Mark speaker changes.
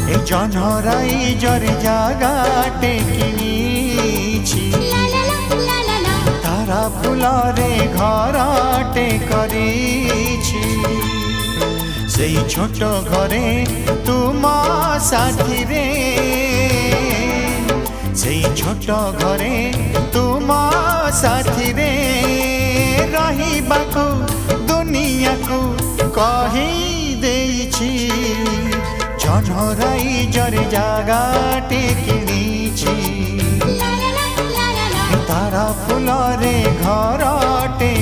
Speaker 1: এই জনরাই জরে জাগাটে কিনিছি তারা ফুলরে ঘরটে করিছি সেই ছোট ঘরে তুম সাথীরে সেই ছোট ঘরে তুম সাথীরে রহিবাকু দুনিয়াকু কহি দেইছি জনরাই জরে জাগাটে কিনিছি তারা ফুলরে ঘরটে